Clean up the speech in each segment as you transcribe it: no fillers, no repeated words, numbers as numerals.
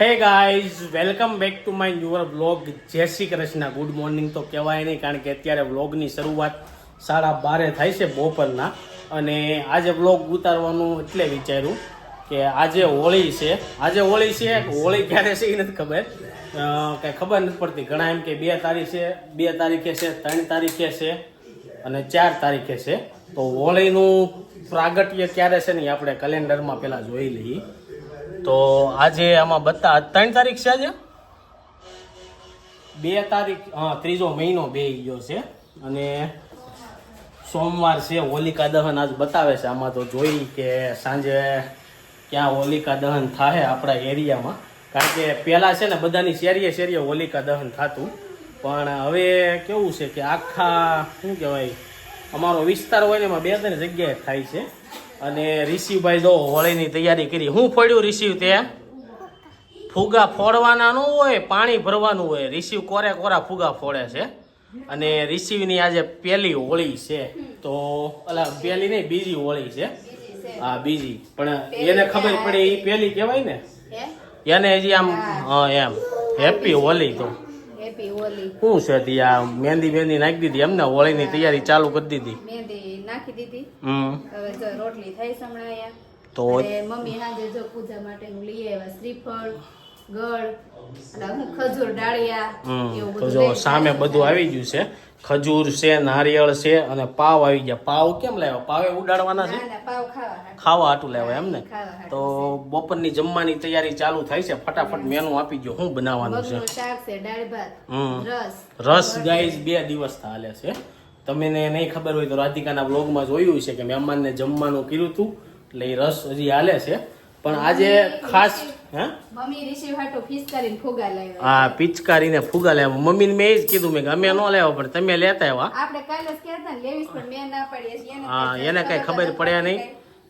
Hey guys welcome back to my newer vlog. જય Shri Krishna. Good morning તો કહેવાય નહીં, કારણ કે અત્યારે વ્લોગની શરૂઆત 12:30 થાય છે બપોરના. અને આજે વ્લોગ ઉતારવાનું એટલે વિચાર્યું કે આજે હોળી છે. હોળી ક્યારે છે એ નથી ખબર, કંઈ ખબર નથી પડતી. ઘણા એમ કે 2 તારીખે છે 3 તારીખે છે અને 4 તારીખે છે. તો હોળીનું પ્રાગટ્ય ક્યારે છે ને આપણે કેલેન્ડરમાં પહેલાં જોઈ લઈએ. તો આજે આમાં 3 તારીખ છે, આજે 2 તારીખ, હા 3જો મહિનો બેસી ગયો છે અને સોમવાર છે. હોલિકા દહન આજ બતાવે છે આમાં. તો જોઈ કે સાંજે ક્યાં હોલિકા દહન થાય આપણા એરિયામાં, કારણ કે પહેલાં છે ને બધાની શેરીએ હોલિકા દહન થતું, પણ હવે કેવું છે કે આખા શું કહેવાય અમારો વિસ્તાર હોય ને એમાં 2-3 જગ્યાએ થાય છે. અને ઋષિભાઈ જો હોળીની તૈયારી કરી. હું ફોડ્યું ઋષિ? તે ફુગા ફોડવાના ન હોય, પાણી ભરવાનું હોય. ઋષિ કોરા ફુગા ફોડે છે. અને ઋષિની આજે પહેલી હોળી છે. તો અલા પહેલી નહીં, બીજી હોળી છે. હા બીજી, પણ એને ખબર પડે એ પહેલી કહેવાય ને, એને હજી આમ એમ હેપી હોળી. તો શું છે ત્યાં મહેંદી નાખી દીધી એમને? હોળીની તૈયારી ચાલુ કરી દીધી. નાખી દીધી. હવે જો રોટલી થઈ સંભળાયા. તો મમ્મી હાજે જો પૂજા માટે લઈ આવ્યા શ્રીફળ, ગળ અને હું ખજૂર, ડાળિયા એવું તો બધું. જો સામે બધું આવી ગયું છે. ખજૂર છે, નારિયેળ છે અને પાવ આવી ગયા. પાવ કેમ લાવ્યા? પાવે ઉડાડવાના છે, પાવ ખાવા હાટું લાવ્યા એમ ને? ખાવા. તો બપોરની જમવાની તૈયારી ચાલુ થાય છે. ફટાફટ મેનુ આપી ગયો. શું બનાવવાનું છે? શાક છે, દાળ ભાત, રસ ગાઈઝ 2 દિવસ હાલે છે. તમને નહીં ખબર હોય તો રાધિકાના વ્લોગમાં જોયું છે કે મહેમાનને જમવાનું કર્યું હતું, એટલે એ રસ હજી હાલે છે. પણ આજે ખાસ મમ્મી ઋષિ હાટો પિચકારીને ફુગા લાવ્યા. હા પિચકારીને ફુગા લાવ્યા. મમ્મીને મેં એ જ કીધું મેં કે અમે ન લાવ્યા, પણ તમે લેતા આવ્યા. આપણે કાલે જ કહેતા ને લેવીસ, પણ મેં ના પાડી છે. હા એને કઈ ખબર પડે નહીં,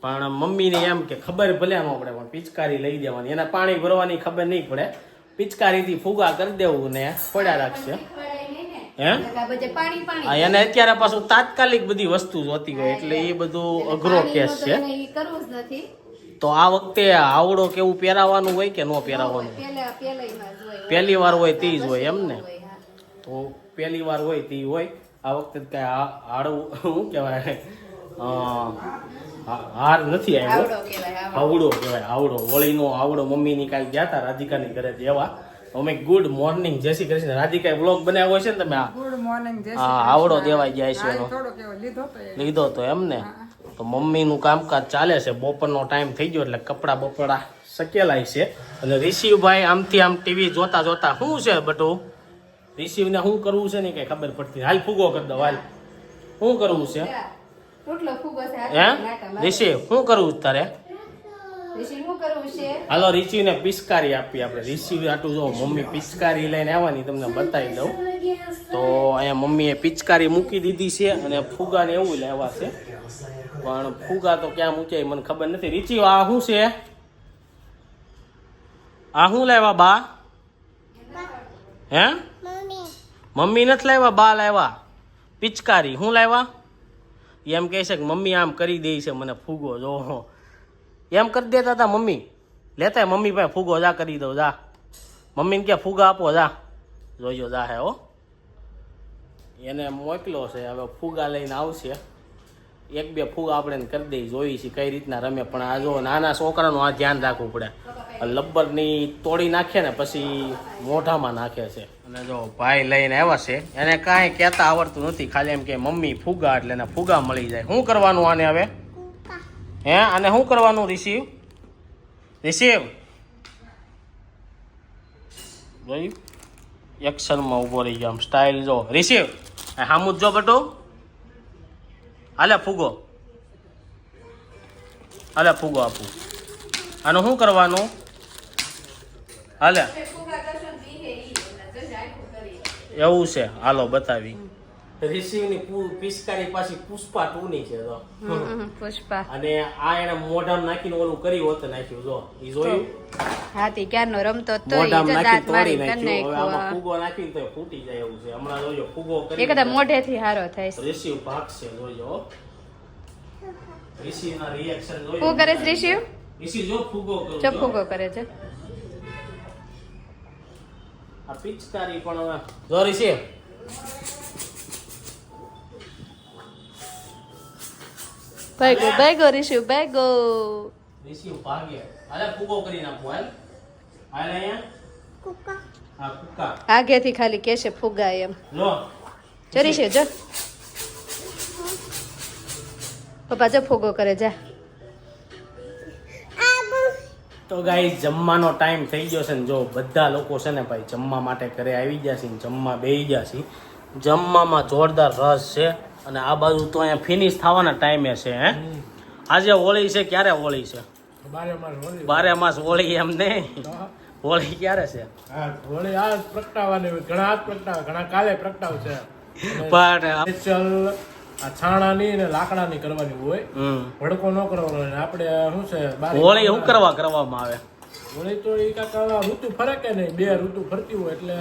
પણ મમ્મીને એમ કે ખબર ભલે ન પડે પણ પિચકારી લઈ દેવાની. એને પાણી ભરવાની ખબર નહીં પડે, પિચકારીથી ફુગા કરી દેવું ને પડ્યા રાખશે. એને અત્યારે પાછું તાત્કાલિક બધી વસ્તુ જોતી હોય, એટલે એ બધું અઘરો કેસ છે. તો આ વખતે આવડો કેવું પહેરાવાનું હોય કે ન પહેરાવાનું? પહેલી વાર હોય તે જ હોય એમ ને? તો પહેલી વાર હોય તે હોય. આ વખતે કઈ આડવું શું કહેવાય, હાર નથી આવ્યો, આવડો કહેવાય. આવડો હોળીનો આવડો. મમ્મીની કાલે ગયા હતા રાધિકાની ઘરે દેવા. અમે ગુડ મોર્નિંગ, જય શ્રી કૃષ્ણ. રાધિકાએ બ્લોગ બનાવ્યો છે ને તમે? Good morning. આવડો દેવાઈ જાય છે એનો લીધો તો એમ ને? તો મમ્મીનું કામકાજ ચાલે છે. બપોરનો ટાઈમ થઈ ગયો એટલે કપડા બપડા સકેલાય છે. અને રિશિવભાઈ આમથી આમ ટીવી જોતા શું છે બટું? રિશિવને શું કરવું છે ને કઈ ખબર પડતી. હાલ ફુગો કરી દો, હાલ. શું કરવું છે હે રિશિવ? શું કરવું તારે? હાલો રિશિવને પિચકારી આપી આપણે. રિશિવ આટલું જો મમ્મી પિચકારી લઈને આવવાની, તમને બતાવી દઉં. તો અહીંયા મમ્મીએ પિચકારી મૂકી દીધી છે અને ફુગા ને એવું લેવા છે, પણ ફુગા તો ક્યાં મૂક્યા મને ખબર નથી. રીચી આ શું છે? આ શું લાવ્યા બા? હે મમ્મી નથી લાવ્યા, બા લાવ્યા પિચકારી. શું લાવ્યા? એમ કહે છે કે મમ્મી આમ કરી દે છે મને ફુગો. જો એમ કરી દેતા હતા મમ્મી, લેતા મમ્મી પાસે ફુગો જા કરી દો, જા મમ્મીને કે ફુગા આપો, જા જોઈજો જા હે. હો એને મોકલો છે, હવે ફુગા લઈને આવશે. 1-2 ફુગા આપણે કરી દઈએ, જોઈ છે કઈ રીતના રમે. પણ આ જો નાના છોકરાનું આ ધ્યાન રાખવું પડે. લબ્બરની તોડી નાખે ને પછી મોઢામાં નાખે છે. અને જો ભાઈ લઈને આવ્યા છે, એને કાંઈ કહેતા આવડતું નથી, ખાલી એમ કે મમ્મી ફુગા, એટલે એને ફુગા મળી જાય. શું કરવાનું આને હવે? હે આને શું કરવાનું? રિશિવ જોયું એક્શનમાં ઊભો રહી ગયો, આમ સ્ટાઇલ જો. રિશિવ હામું જો બટુ, હાલે ફુગો, હાલે ફુગો આપું. આનું શું કરવાનું? હાલે એવું છે, હાલો બતાવી. રિશિવની પિચકારી પાછી પુષ્પા 2 ની છે તો પુષ્પા. અને આ એને મોઢામાં નાખીને ઓલું કરી હોત નાખ્યું. જો ઈ જોયું? હાથી ક્યારનો રમતો તો મોઢામાં નાખી તોડી નાખ્યું. હવે આમાં ફુગો નાખીને તો ફૂટી જાય એવું છે. હમણાં જોજો ફુગો કરી એકદમ મોઢેથી હારો થાય છે. રિશિવ ભાગશે, જોજો રિશિવના રિએક્શન જોજો. શું કરે છે રિશિવ? રિશિવ જો ફુગો કરો, જો ફુગો કરે છે. આ પિચકારી પણ હવે જોરી છે. ભાગો રીશુ ભાગો. રિસીવ ભાગે. હાલે ફૂગો કરી નાખો હાલ. હાલ અહીંયા. કુક્કા. હા કુક્કા. આગેથી ખાલી કેશે ફુગા એમ. લો. ચરી છે જો. પપ્પા જો ફુગો કરે જા. તો ગાઈસ જમવાનો ટાઈમ થઈ ગયો છે ને જો બધા લોકો છે ને ભાઈ જમવા માટે ઘરે આવી ગયા છે ને જમવા બેસી ગયા છે. જમવામાં જોરદાર રસ છે અને આ બાજુ તો અહીંયા ફિનિશ થવાના ટાઈમે છે હે. આજે હોળી છે. ક્યારે હોળી છે? 12 માસ હોળી એમ નહીં. હોળી ક્યારે છે? હોળી આજ પ્રગટાવવાની હોય, ઘણા આજ પ્રગટાવે, ઘણા કાલે પ્રગટાવશે. પણ સ્પેશિયલ આ છાણાની ને લાકડાની કરવાની હોય, ભડકો ન કરવાનો હોય. આપણે શું છે હોળી શું કરવામાં આવે? હોળી તો એ કાંક ઋતુ ફરે કે નહીં, 2 ઋતુ ફરતી હોય એટલે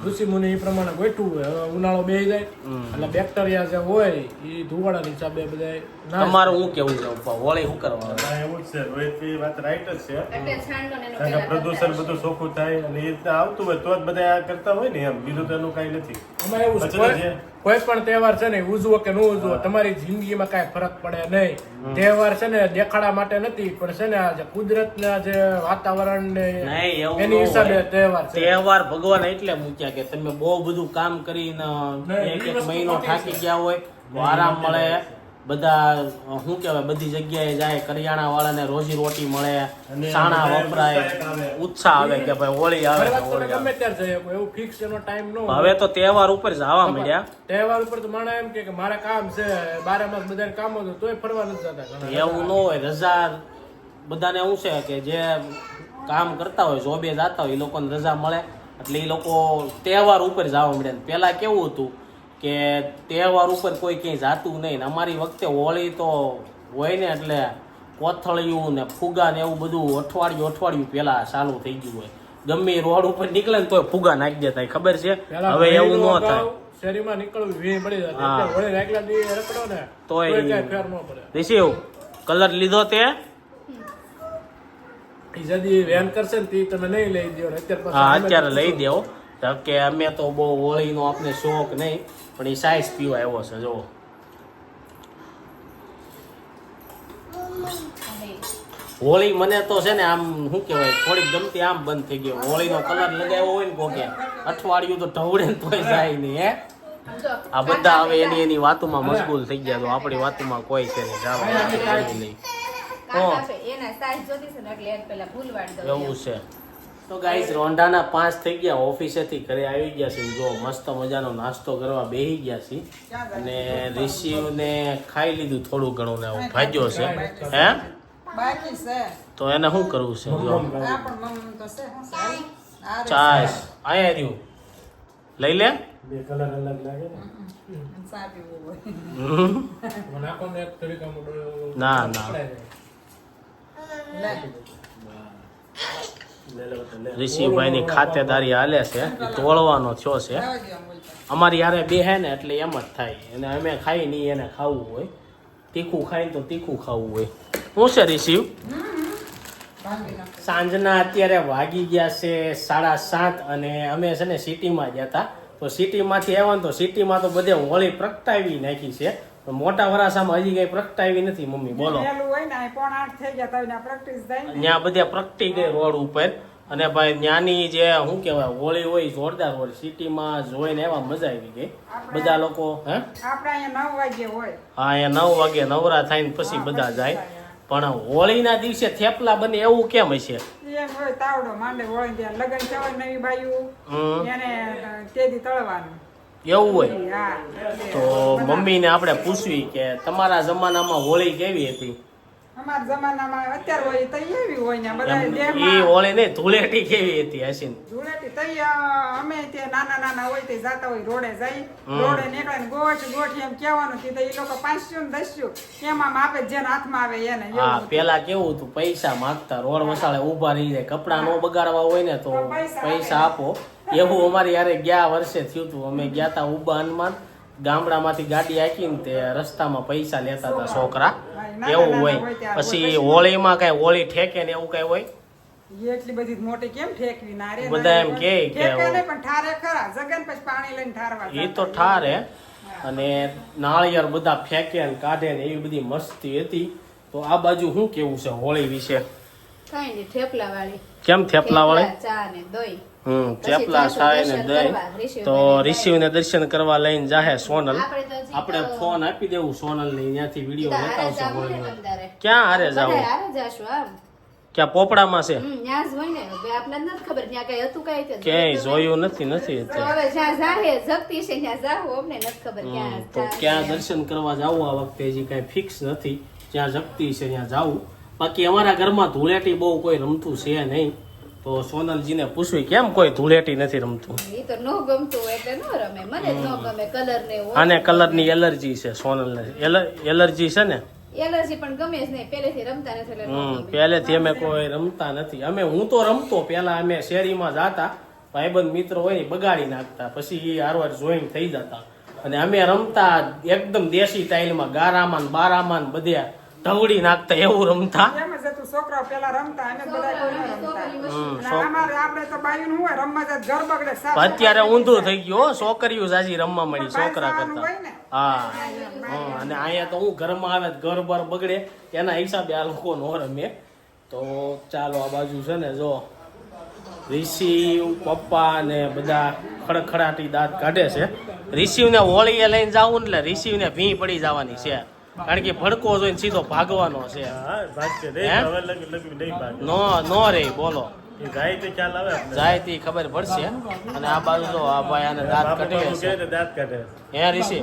ઋષિ મુનિ એ પ્રમાણે ગોઠવું હોય. હવે ઉનાળો બેસી જાય એટલે બેક્ટેરિયા જે હોય એ ધુવાડાના હિસાબે બધા તમારું શું કેવું છે પપ્પા? હોળી શું કરવા આવે? એવું જ છે રોહિતની વાત રાઈટ જ છે. એટલે છાંડો ને એનો કારણ કે પ્રદૂષણ બધું ચોખ્ખું થાય અને એ રીતના આવતું હોય તો જ બધા આ કરતા હોય ને એમ. બીજું તો એનું કઈ નથી. આમાં એવું છે, કોઈ પણ તહેવાર છે ને ઉજવો કે ન ઉજવો તમારી જિંદગીમાં કાંઈ ફરક પડે નહીં. તહેવાર છે ને દેખાડા માટે નથી પણ છે ને આ જે કુદરતના જે વાતાવરણ ને નહીં, એવું એની ન હિસાબે હોય. તહેવાર છે. તહેવાર ભગવાન એટલે મૂક્યા કે તમે બહુ બધું કામ કરીને એક મહિનો થાકી ગયા હોય તો આરામ મળે. બધા શું કહેવાય બધી જગ્યાએ જાય, કરિયાણા વાળાને રોજી રોટી મળે, સાણા વપરાય, ઉત્સાહ આવે કે ભાઈ હોળી આવે ફરવા છે, તમે હોળી ગમે આવે. ત્યારે જઈ શકો, એવું ફિક્સ એનો ટાઈમ ન હોય. હવે તો તહેવાર ઉપર જવા મળ્યા. તહેવાર ઉપર તો માણસ એમ કે મારે કામ છે, 12 માસ બધાને કામ હતું તોય ફરવા નથી જતા ઘણા. એવું ન હોય. રજા બધાને શું છે કે જે કામ કરતા હોય, જોબે જતા હોય એ લોકોને રજા મળે એટલે એ લોકો તહેવાર ઉપર જવા મળે. પેલા કેવું હતું કે તહેવાર ઉપર કોઈ ક્યાંય જાતું નહીં. અમારી વખતે હોળી તો હોય ને એટલે કોથળિયું ને ફુગા ને એવું બધું અઠવાડિયું પહેલા ચાલુ થઈ ગયું હોય. ગમે રોડ ઉપર નીકળે ને તોય ફુગા નાખી દેતા, ખબર છે? પહેલા હવે એવું ન અગાઉ થાય. શેરીમાં નીકળવું વીણી પડી જતી. હા. અત્યારે હોળી રાખલા દી રખડો ને તોય કાંઈ ફેર ન પડે. રિસીવ કલર લીધો તે? ઈ જદી વેન કરશે ને તી તમે નહીં લઈ દો. અત્યારે પાછા હા અમે અત્યારે લઈ દેવો કે અમે તો બહુ હોળીનો આપણે શોખ નહીં પણ એ સાઈઝ પીવા આવ્યો છે. જો હોળી મને તો છે ને આમ શું કહેવાય થોડીક ગમતી આમ બંધ થઈ ગયો. હોળીનો કલર લગાવ્યો હોય ને કોકે અઠવાડિયું તો ઢવડે ને તોય જાય નહીં હે. આ બધા હવે એની વાતોમાં મશગુલ થઈ ગયા. તો આપણી વાતોમાં કોઈ છે નહીં. જાઓ નહીં એના સાઈઝ જોતી છે ને એટલે એને પેલા ભૂલવાડ દઉં એવું છે. તો ગાઈસ રોંઢાના 5 થઈ ગયા, ઓફિસેથી ઘરે આવી ગયા છે. જો મસ્ત મજાનો નાસ્તો કરવા બેસી ગયા છે અને રિસીવને ખાઈ લીધું થોડું ઘણું ને એવું ભાગ્યો છે હે. બાકી છે તો એને શું કરવું છે? જો આ પણ મમ્મી તો છે હું સારી આ ચાસ અહીંયા રહ્યું લઈ લે. બે કલર અલગ લાગે ને. સારી હોય હમ. મને નાખો ને એક થોડીક આમ ડોળો ના ના લે ઋષિભાઈ ની ખાતેદારી હાલે છે. એ તોડવાનો થયો છે. આવા દો બોલતા અમારી યારે બે હે ને એટલે એમ જ થાય. અને અમે ખાઈ નહીં એને ખાવું હોય. તીખું ખાઈને તો તીખું ખાવું હોય. શું છે રિસીવ? ભાંગી નાખો સાંજના અત્યારે વાગી ગયા છે 7:30 અને અમે છે ને સિટીમાં ગયા હતા. તો સિટીમાંથી આવ્યા ને તો સિટીમાં તો બધે હોળી પ્રગટાવી નાખી છે. પણ મોટા વરાસામાં હજી કઈ પ્રગટાવી નથી. મમ્મી બોલો. વહેલું હોય ને અહીં 7:45 થઈ ગયા તો એના પ્રેક્ટિસ થાય ને ત્યાં બધે પ્રગટી ગઈ રોડ ઉપર. અને ભાઈ ત્યાંની જે શું કહેવાય હોળી હોય ઈ જોરદાર હોય. સિટીમાં જોઈને એવા મજા આવી ગઈ. બધા લોકો હે આપણે અહીંયા 9 વાગે હોય હા અહીંયા 9 વાગે નવરા થઈને પછી બધા જાય. પણ હોળીના દિવસે થેપલા બને એવું કેમ હશે? એમ હોય તાવડો માંડે હોય ત્યાં લગન કહેવાય નવી બાયું હમ. એને તેદી તળવાનું એવું હોય હા તો મમ્મીને આપણે પૂછવી કે તમારા જમાનામાં હોળી કેવી હતી? અમારા જમાનામાં અત્યારે હોય તઈ એવી હોય ને બધા એ દેહમાં હોળી નહીં ધૂળેટી કેવી હતી હસીન? ધૂળેટી તઈ અમે તે નાના હોય તે જાતા હોય રોડે જાય રોડે નીકળે ને ગોઠ એમ કહેવાનું તે તો એ લોકો 500 ને 10 એમાં આપે જેને હાથમાં આવે એને હા એવું પેલા કેવું હતું પૈસા માંગતા રોડ વસાળે ઊભા રહી જાય. કપડા નો બગાડવા હોય ને તો પૈસા આપો. એવું અમારી યારે ગયા વર્ષે થયું હતું. અમે ગયા તા ઉબા હનુમાન ગામડામાંથી ગાડી હાકીને તે રસ્તામાં પૈસા લેતા હતા છોકરા. એવું હોય. પછી હોળીમાં કઈ હોળી ઠેકે ને એવું કઈ હોય? એ એટલી બધી મોટી કેમ ઠેકવી ના રે બધા એમ કહે કે ઠેકે નહીં, પણ ઠારે ખરા જગન પછી પાણી લઈને ઠારવા એ તો ઠારે અને નાળિયેર બધા ફેંકે ને કાઢે ને એવી બધી મસ્તી હતી. તો આ બાજુ શું કેવું છે હોળી વિશે? કઈ નહીં, થેપલા વાળી. કેમ થેપલા વાળી? ચા ને દહીં. થેપલા થાય ને દહીં. તો રિશિવને દર્શન કરવા લઈને જાહે સોનલ. આપણે તો હજી આપણે ફોન આપી દેવું સોનલ ને, ત્યાંથી વિડીયો હારે લેતા જાવું ને આવશું. તમતારે. ક્યાં હારે જાવ? બધાય હારે જાશું આમ. ક્યાં પોપડામાં છે? ન્યા જ હોય ને. હવે આપણને નથી ખબર ન્યા કઈ હતું કઈ તે. ક્યાંય જોયું નથી તો હવે જ્યાં જાહે જગતી છે ત્યાં જાહું, અમને નથી ખબર ક્યાં તો ક્યાં દર્શન કરવા જાવું આ વખતે હજી કઈ ફિક્સ નથી. જ્યાં જગતી છે ત્યાં જાવું. બાકી અમારા ઘરમાં ધૂળેટી બહુ કોઈ રમતું છે નહીં. તો સોનલજીને પૂછવી કેમ કોઈ ધૂળેટી નથી રમતું? ઈ તો નો ગમતું હોય એટલે નો રમે. મને જ નો ગમે કલર ને એવું. આને કલરની એલર્જી છે સોનલને. એલર્જી છે ને? એલર્જી પણ ગમે જ નહીં, પહેલેથી રમતા નથી એટલે નો ગમે. પહેલેથી અમે કોઈ રમતા નથી. હું તો રમતો પેલા. અમે શેરીમાં જાતા, ભાઈબંધ મિત્રો હોય ને બગાડી નાખતા, પછી એ હારવાર જોઈન થઈ જતા અને અમે રમતા એકદમ દેશી સ્ટાઇલમાં, ગારામાં ને બારામાં ને બધે ઢવડી નાખતા એવું રમતા. એમ જ હતું, છોકરાઓ પેલા રમતા, અમે બધા કોઈ ન રમતા. અને અમારે આપણે તો બાયું હોય રમવા જાય ઘર બગડે સાફ અત્યારે ઊંધું થઈ ગયું હો, છોકરીઓ જાજી રમવા મળી છોકરા કરતા. હોય ને. હા અને અહીંયા તો હું ઘરમાં આવે તો ઘર બાર બગડે એના હિસાબે આ લોકો નો રમે. તો ચાલો આ બાજુ છે ને જો રિશિવ પપ્પા ને બધા ખડખડાટી દાંત કાઢે છે. રિશિવને હોળીએ લઈને જાવું એટલે રિશિવને ભી પડી જવાની છે, કારણ કે ભડકો જોઈને સીધો ભાગવાનો છે. હા ભાગશે નહીં, હે? હવે લગી નહીં ભાગે. નો રે બોલો એ જાય તો ખ્યાલ આવે આપણે. જાય તે ખબર પડશે. અને આ બાજુ તો આ ભાઈ આને દાંત બાપુ કાઢે બાપુ છે. કહે ને દાંત કાઢે. હે રિશિ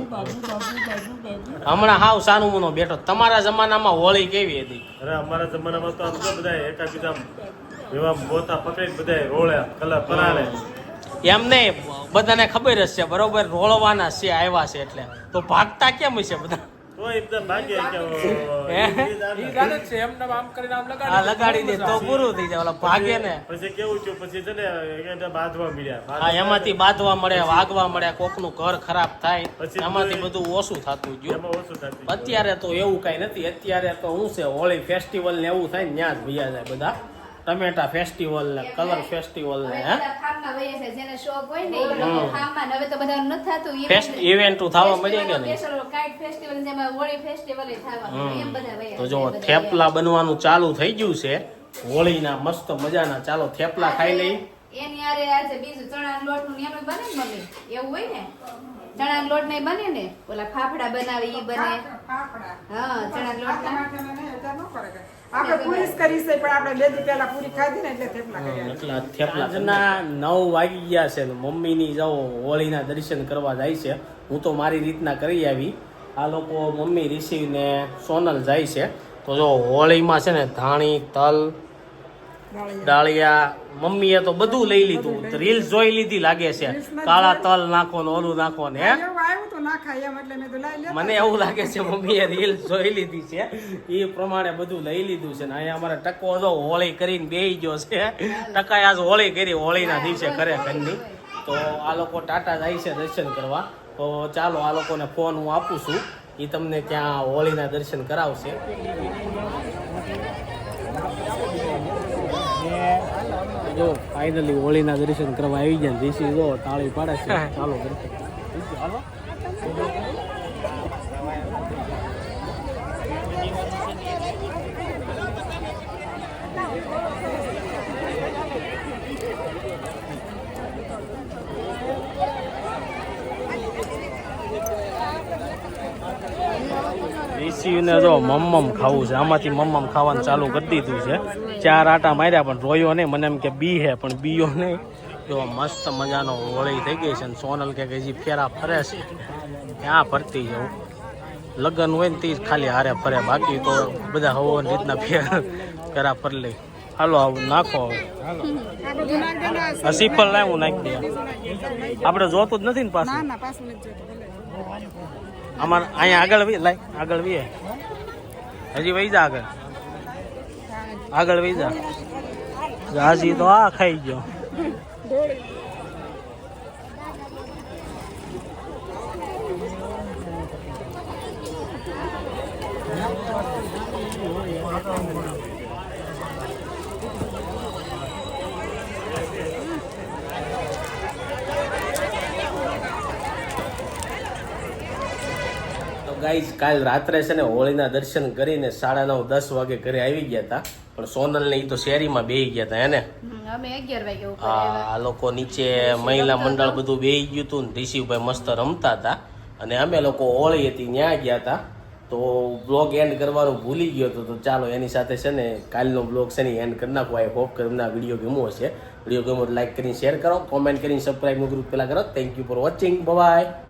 હમણાં હાવ સાનું મુનો બેઠો. તમારા જમાનામાં હોળી કેવી હતી? અરે અમારા જમાનામાં તો આમ તો બધા એકાબીજા એવા મોતા પકડી બધા રોળે કલર પરાળે. એમ નહીં, બધાને ખબર જ છે બરોબર, રોળવાના છે આવ્યા છે એટલે. તો ભાગતા કેમ હશે બધા? તો એકદમ ભાગે કે ઈ જાણે જ છે એમને આમ કરીને આમ આ લગાડી દે તો પૂરું થઈ જાય. ઓલા ભાગે ને પછી કેવું થયું, પછી છે ને એને બાંધવા મળ્યા. હા એમાંથી બાંધવા મળે, વાગવા મળે, કોકનું ઘર ખરાબ થાય, પછી એમાંથી બધું ઓછું થતું ગયું. એમાં ઓછું થતું. અત્યારે તો એવું કઈ નથી. અત્યારે તો શું છે, હોળી ફેસ્ટિવલ ને એવું થાય ને ત્યાં જ ભૈયા જાય બધા. ટમેટા ફેસ્ટિવલ ને કલર ફેસ્ટિવલ ને હે ખામમાં વહી છે, જેને શોખ હોય ને ઈ લોકો ખામમાં. હવે તો બધા નથી થતું. ઇવેન્ટ થવા મળે કે નહીં? સ્પેશિયલ કાઇટ ફેસ્ટિવલ જેમાં હોળી ફેસ્ટિવલ થવાનું એમ બધા વહી તો જો થેપલા બનવાનું ચાલુ થઈ ગયું છે હોળીના મસ્ત મજાના. ચાલો થેપલા ખાઈ લઈ. એની આરે આજે બીજું ચણાનો લોટ નું એનું બને ને મમ્મી, એવું હોય ને ચણાનો લોટ નહીં બને ને, ઓલા ફાફડા બનાવે ઈ બને. ફાફડા. હા ચણાનો લોટ આપણા માટેના નહીં, અત્યારે ન કરે કાંઈ. આપણે પૂરી જ કરી છે, પણ આપણે બે દી પહેલા પૂરી ખાધી ને એટલે થેપલા કર્યા. એટલા થેપલા. આજના 9 વાગી ગયા છે ને મમ્મીની જાઓ હોળીના દર્શન કરવા જાય છે. હું તો મારી રીતના કરી આવી. આ લોકો મમ્મી રિશિવ ને સોનલ જાય છે. તો જો હોળીમાં છે ને ધાણી, તલ, ડાળિયા મમ્મીએ તો બધું લઈ લીધું. રીલ્સ જોઈ લીધી લાગે છે. કાળા તલ નાખો ને ઓલું નાખો ને હે. એવું આવ્યું તો ના ખાય એમ એટલે મેં તો લઈ લેતા. મને એવું લાગે છે મમ્મીએ રીલ્સ જોઈ લીધી છે, એ પ્રમાણે બધું લઈ લીધું છે. ને અહીંયા અમારે ટકો જો હોળી કરીને બેહી ગયો છે. ટકાએ આજ હોળી કરી, હોળીના દિવસે કરે ઘરની. તો આ લોકો ટાટા જાય છે દર્શન કરવા. તો ચાલો આ લોકોને ફોન હું આપું છું, એ તમને ત્યાં હોળીના દર્શન કરાવશે. જો ફાઇનલી હોળીના દર્શન કરવા આવી ગયા. દેશી જો તાળી પાડે છે. ચાલો હાલો. રિશિવને જો મમ્મમ ખાવું છે. આમાંથી મમ્મમ ખાવાનું ચાલુ કરી દીધું છે. 4 આટા માર્યા પણ રોયો નહીં. મને એમ કે બી હે પણ બીયો નહીં. જો મસ્ત મજાનો હોળી થઈ ગઈ છે. અને સોનલ કે હજી ફેરા ફરે છે, ક્યાં ફરતી જવું. લગ્ન હોય ને તે જ ખાલી હારે ફરે, બાકી તો બધા હવાની રીતના ફેરા ફરી લઈ. હાલો આવું નાખો હવે. સિમ્પલ લાય હું નાખી દે. આપણે જોતું જ નથી ને પાછું. ના પાછું નથી જોતું. અમારે અહીંયા આગળ લાય, આગળ વીએ હજી વહી જા આગળ વહી જા. હજી તો આ ખાઈ ગયો. ગાઈઝ કાલ રાત્રે છે ને હોળીના દર્શન કરીને 9:30-10 વાગે ઘરે આવી ગયા હતા, પણ સોનલ ને ઈ તો શેરીમાં બેહી ગયા હતા એને. અમે 11 વાગે ઉપર આ આવ્યા. આ લોકો નીચે મહિલા મંડળ બધું બેહી ગયું હતું ને ઋષિભાઈ મસ્ત રમતા હતા, અને અમે લોકો હોળી હતી ત્યાં ગયા હતા. તો બ્લોગ એન્ડ કરવાનું ભૂલી ગયો હતો, તો ચાલો એની સાથે છે ને કાલનો બ્લોગ છે ને એન્ડ કરી નાખો. આઈ હોપ કે તમને આ વિડીયો ગમ્યો હશે. વિડીયો ગમ્યો તો લાઈક કરીને શેર કરો, કોમેન્ટ કરીને સબસ્ક્રાઈબનું ગ્રુપ પેલા કરો. Thank you for watching. By.